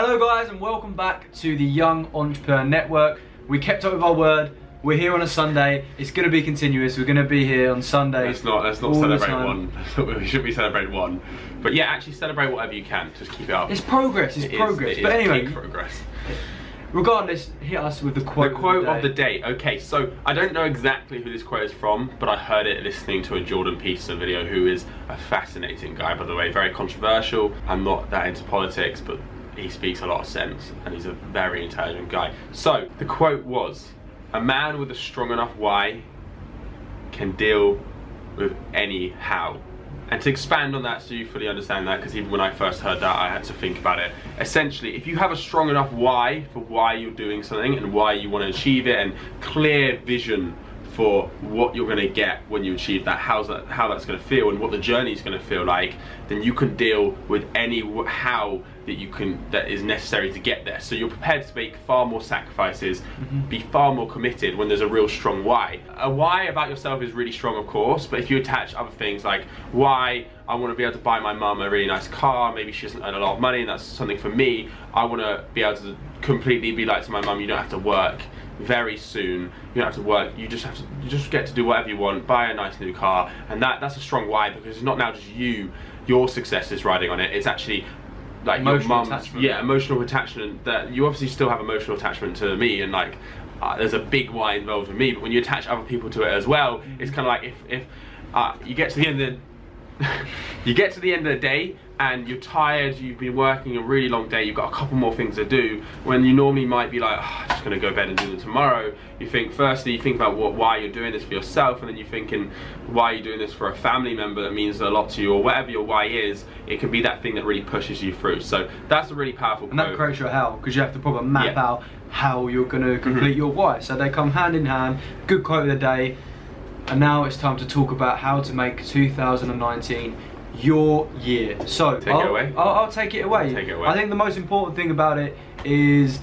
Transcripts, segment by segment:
Hello guys and welcome back to the Young Entrepreneur Network. We kept up with our word. We're here on a Sunday. It's going to be continuous. We're going to be here on Sundays. Let's not celebrate one. We should be celebrating one. But yeah, actually celebrate whatever you can. Just keep it up. It's progress. It's progress. But anyway, peak progress. Regardless, hit us with the quote. The quote of the day. Okay, so I don't know exactly who this quote is from, but I heard it listening to a Jordan Peterson video, who is a fascinating guy, by the way. Very controversial. I'm not that into politics, but he speaks a lot of sense, and he's a very intelligent guy. So the quote was, "A man with a strong enough why can deal with any how." And to expand on that so you fully understand that, because even when I first heard that I had to think about it. Essentially, if you have a strong enough why for why you're doing something and why you want to achieve it, and clear vision for what you're going to get when you achieve that, how that's going to feel and what the journey is going to feel like, then you can deal with any how that is necessary to get there. So you're prepared to make far more sacrifices, be far more committed when there's a real strong why. A why about yourself is really strong, of course, but if you attach other things like why I want to be able to buy my mum a really nice car, maybe she doesn't earn a lot of money and that's something for me, I want to be able to completely be like to my mum, you don't have to work very soon, you don't have to work, you just get to do whatever you want, buy a nice new car, and that's a strong why, because it's not now just your success is riding on it, it's actually like emotional your mum's, emotional attachment, that you obviously still have emotional attachment to me, and like there's a big why involved with me, but when you attach other people to it as well, it's kind of like if you get to the end of the day and you're tired, you've been working a really long day, you've got a couple more things to do, when you normally might be like, oh, I'm just gonna go to bed and do them tomorrow, you think about why you're doing this for yourself, and then you're thinking why you're doing this for a family member that means a lot to you, or whatever your why is. It can be that thing that really pushes you through. So that's a really powerful quote. And that creates your how, because you have to probably map out how you're going to complete your why. So they come hand in hand. Good quote of the day. And now it's time to talk about how to make 2019 your year. So I'll take it away. Take it away. I think the most important thing about it is,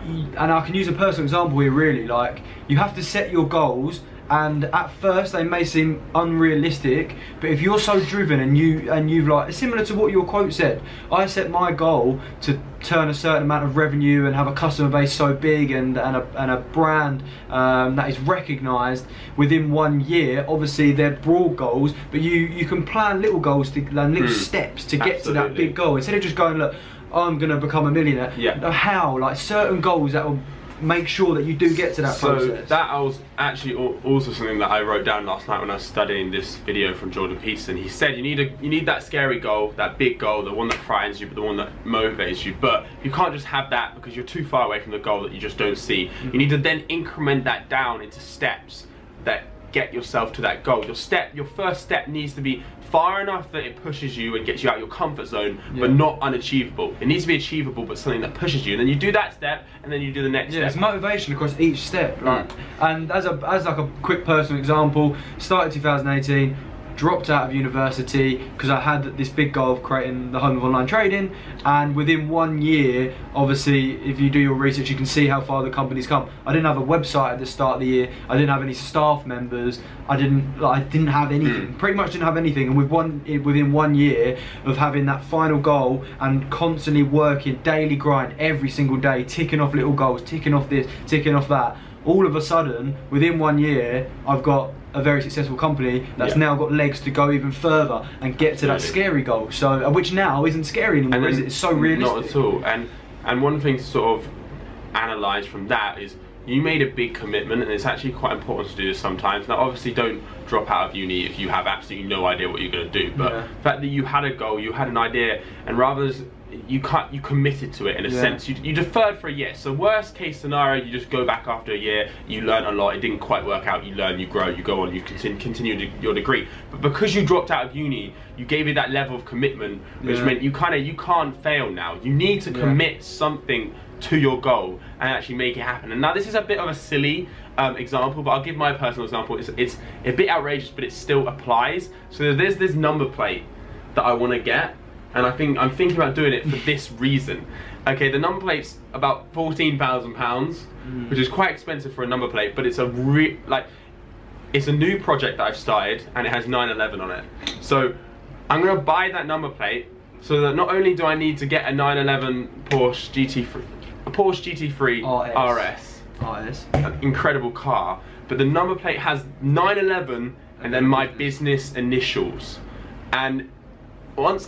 and I can use a personal example here really, like you have to set your goals, and at first they may seem unrealistic, but if you're so driven and you've like, similar to what your quote said, I set my goal to turn a certain amount of revenue and have a customer base so big and a brand that is recognised within 1 year. Obviously they're broad goals, but you can plan little goals and little steps to get to that big goal, instead of just going, look, I'm gonna become a millionaire. How, like certain goals that will make sure that you do get to that process. So that was actually also something that I wrote down last night when I was studying this video from Jordan Peterson. He said you need that scary goal, that big goal, the one that frightens you, but the one that motivates you. But you can't just have that because you're too far away from the goal that you just don't see. You need to then increment that down into steps that get yourself to that goal. Your first step needs to be far enough that it pushes you and gets you out of your comfort zone, but not unachievable. It needs to be achievable, but something that pushes you. And then you do that step, and then you do the next step. It's motivation across each step. Like, and as like a quick personal example, started 2018. Dropped out of university because I had this big goal of creating the home of online trading, and within 1 year, obviously if you do your research you can see how far the company's come. I didn't have a website at the start of the year, I didn't have any staff members, I didn't have anything, pretty much didn't have anything, and within 1 year of having that final goal and constantly working, daily grind every single day, ticking off little goals, ticking off this, ticking off that, all of a sudden within 1 year I've got a very successful company that's now got legs to go even further and get to that scary goal. So which now isn't scary anymore, is it? It's so realistic. Not at all. And one thing to sort of analyse from that is you made a big commitment, and it's actually quite important to do this sometimes. Now obviously don't drop out of uni if you have absolutely no idea what you're going to do, but the fact that you had a goal, you had an idea, and rather than you committed to it in a sense. You deferred for a year. So worst case scenario, you just go back after a year, you learn a lot, it didn't quite work out, you learn, you grow, you go on, you continue your degree. But because you dropped out of uni, you gave it that level of commitment, which meant you can't fail now. You need to commit something to your goal and actually make it happen. And now this is a bit of a silly example, but I'll give my personal example. It's a bit outrageous, but it still applies. So there's this number plate that I want to get, and I'm thinking about doing it for this reason. Okay, the number plate's about £14,000, which is quite expensive for a number plate, but it's it's a new project that I've started, and it has 9/11 on it. So I'm gonna buy that number plate, so that not only do I need to get a 911 Porsche GT3 RS, an incredible car, but the number plate has 911 and then my business initials. And once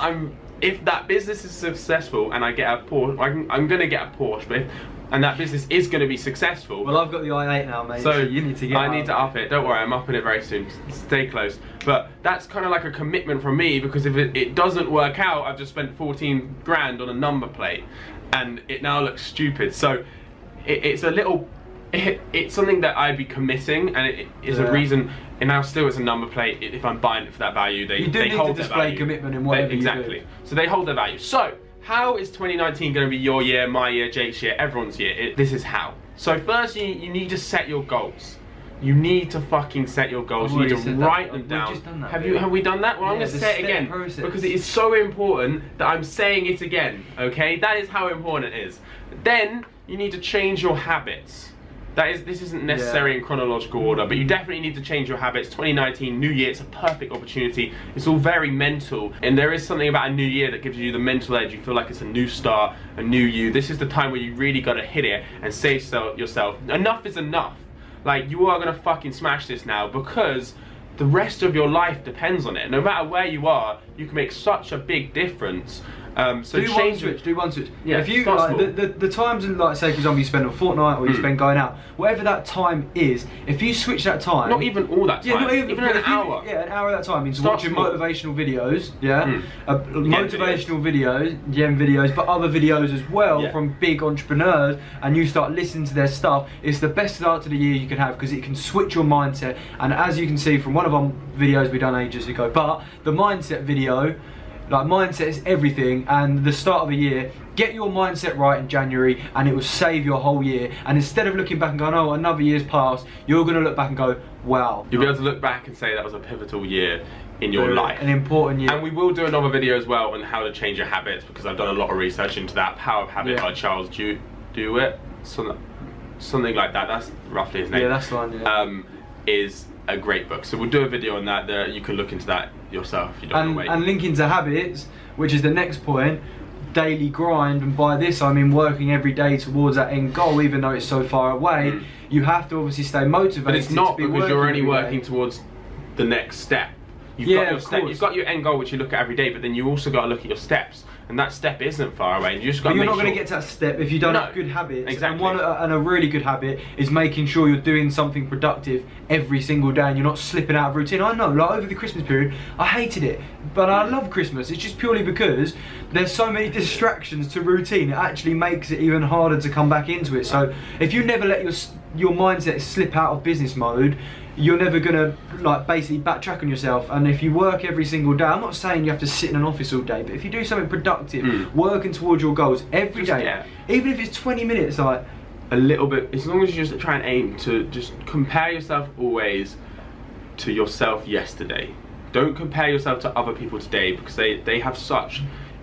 if that business is successful and I get a Porsche, I'm gonna get a Porsche, and that business is going to be successful. Well, I've got the i8 now, mate. So you need to get. I need to up it. Don't worry, I'm upping it very soon. Stay close. But that's kind of like a commitment from me, because if it doesn't work out, I've just spent 14 grand on a number plate, and it now looks stupid. So it's a little. It's something that I'd be committing, and it is a reason. And now still it's a number plate. If I'm buying it for that value, they hold their value. You do need to display commitment in whatever you do. Exactly. So they hold their value. So how is 2019 going to be your year, my year, Jake's year, everyone's year? This is how. So first you need to set your goals. You need to fucking set your goals. You need to write them down. We've just done that, have we done that? Well, I'm going to say it again because it is so important that I'm saying it again, okay? That is how important it is. Then you need to change your habits. This isn't necessary in chronological order, but you definitely need to change your habits. 2019, new year, it's a perfect opportunity. It's all very mental, and there is something about a new year that gives you the mental edge. You feel like it's a new start, a new you. This is the time where you really got to hit it and say to yourself, enough is enough. Like, you are gonna fucking smash this now, because the rest of your life depends on it. No matter where you are, you can make such a big difference. So do one switch. Yeah, if you like the times, and like say for example you spend a fortnight or you spend going out, whatever that time is, if you switch that time, not even all that time, not even an hour. An hour at that time means watching motivational videos, motivational videos, but other videos as well from big entrepreneurs, and you start listening to their stuff. It's the best start to the year you can have, because it can switch your mindset. And as you can see from one of our videos we done ages ago, but the mindset video. Like, mindset is everything, and the start of the year, get your mindset right in January and it will save your whole year. And instead of looking back and going, oh, another year's passed, you're going to look back and go, wow. You'll be able to look back and say that was a pivotal year in your life. An important year. And we will do another video as well on how to change your habits, because I've done a lot of research into that. Power of Habit by Charles Duhigg, something like that. That's roughly his name. Yeah, that's the one, is a great book. So we'll do a video on that. There, you can look into that yourself if you don't want to wait. And linking to habits, which is the next point, daily grind, and by this I mean working every day towards that end goal, even though it's so far away. You have to obviously stay motivated. But it's not because you're only working towards the next step. You've got your end goal, which you look at every day, but then you also got to look at your steps, and that step isn't far away. You just got. But you're not going to get to that step if you don't have good habits. Exactly. And a really good habit is making sure you're doing something productive every single day, and you're not slipping out of routine. I know, like over the Christmas period, I hated it, but I love Christmas. It's just purely because there's so many distractions to routine. It actually makes it even harder to come back into it. So if you never let your mindset slip out of business mode, you're never gonna like basically backtrack on yourself. And if you work every single day, I'm not saying you have to sit in an office all day, but if you do something productive, working towards your goals every day, even if it's 20 minutes, like a little bit, as long as you just try and aim to just compare yourself always to yourself yesterday. Don't compare yourself to other people today, because they have such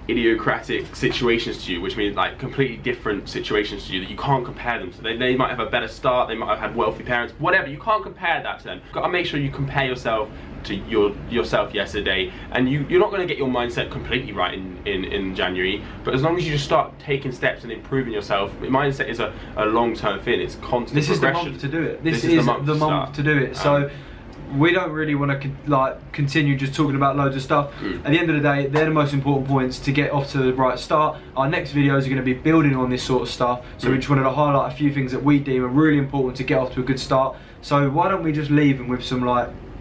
idiosyncratic situations to you, which means like completely different situations to you that you can't compare them. So they might have a better start, they might have had wealthy parents, whatever. You can't compare that to them. You've got to make sure you compare yourself to yourself yesterday, and you're not going to get your mindset completely right in January, but as long as you just start taking steps and improving yourself. Mindset is a long-term thing. It's constant This progression. is the month to do it. This is the month to do it. So we don't really want to continue just talking about loads of stuff. At the end of the day, they're the most important points to get off to the right start. Our next videos are going to be building on this sort of stuff, so we just wanted to highlight a few things that we deem are really important to get off to a good start. So why don't we just leave them with some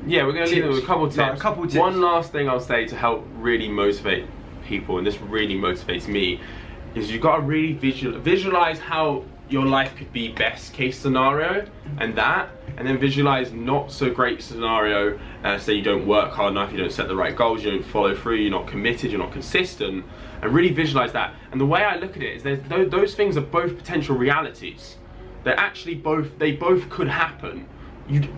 we're going to leave them with a couple of tips. One last thing I'll say to help really motivate people, and this really motivates me, is you've got to really visualize how your life could be best case scenario, and then visualize not so great scenario. Say you don't work hard enough, you don't set the right goals, you don't follow through, you're not committed, you're not consistent, and really visualize that. And the way I look at it is those things are both potential realities. They're actually they both could happen.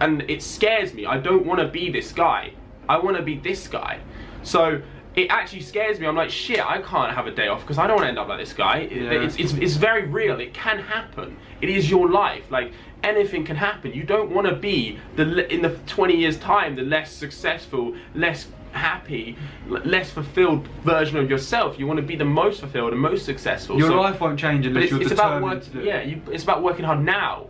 And it scares me. I don't want to be this guy. I want to be this guy. So it actually scares me. I'm like, shit, I can't have a day off because I don't want to end up like this guy. It's very real. It can happen. It is your life. Like, anything can happen. You don't want to be in the 20 years time the less successful, less happy, less fulfilled version of yourself. You want to be the most fulfilled and most successful. Your life won't change unless you're determined to do it. Yeah, it's about working hard now.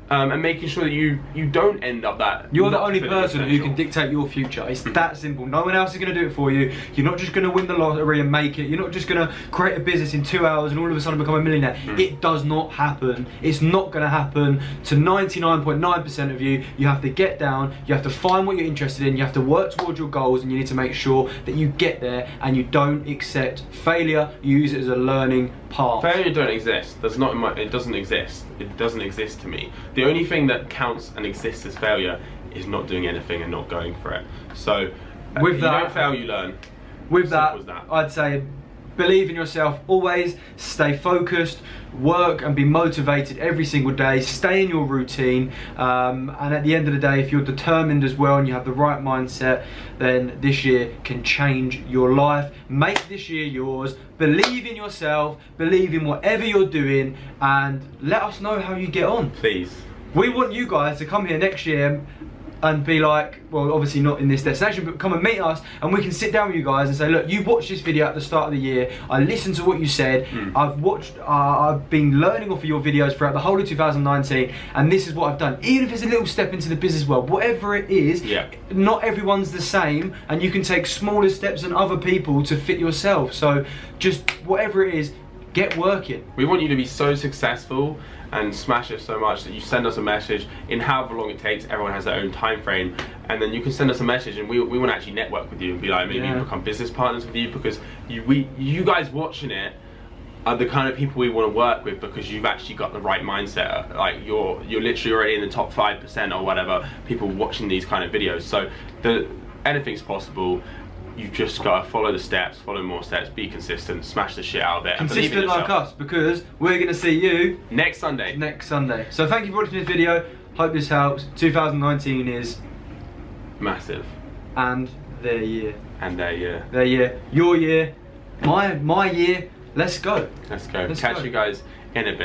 And making sure that you don't end up that. You're the only person who can dictate your future. It's that simple. No one else is going to do it for you. You're not just going to win the lottery and make it. You're not just going to create a business in 2 hours and all of a sudden become a millionaire. It does not happen. It's not going to happen to 99.9% of you. You have to get down. You have to find what you're interested in. You have to work towards your goals, and you need to make sure that you get there and you don't accept failure. You use it as a learning path. Failure don't exist. It doesn't exist. It doesn't exist to me. The only thing that counts and exists as failure is not doing anything and not going for it. So, with you that, don't fail, you learn. With that, I'd say believe in yourself always, stay focused, work and be motivated every single day, stay in your routine, and at the end of the day, if you're determined as well and you have the right mindset, then this year can change your life. Make this year yours, believe in yourself, believe in whatever you're doing, and let us know how you get on. Please. We want you guys to come here next year and be like, well, obviously not in this destination, but come and meet us, and we can sit down with you guys and say, look, you watched this video at the start of the year, I listened to what you said, I've been learning off of your videos throughout the whole of 2019, and this is what I've done. Even if it's a little step into the business world, whatever it is, not everyone's the same, and you can take smaller steps than other people to fit yourself. So just whatever it is, get working. We want you to be so successful and smash it so much that you send us a message in however long it takes. Everyone has their own time frame, and then you can send us a message, and we want to actually network with you and be like, maybe become business partners with you, because you guys watching it are the kind of people we want to work with, because you've actually got the right mindset. Like you're literally already in the top 5% or whatever people watching these kind of videos. So anything's possible. You've just got to follow the steps, follow more steps, be consistent, smash the shit out of it. Consistent like us, because we're going to see you next Sunday. Next Sunday. So thank you for watching this video. Hope this helps. 2019 is massive. And their year. And their year. Their year. Your year. My year. Let's go. Let's go. Catch you guys in a bit.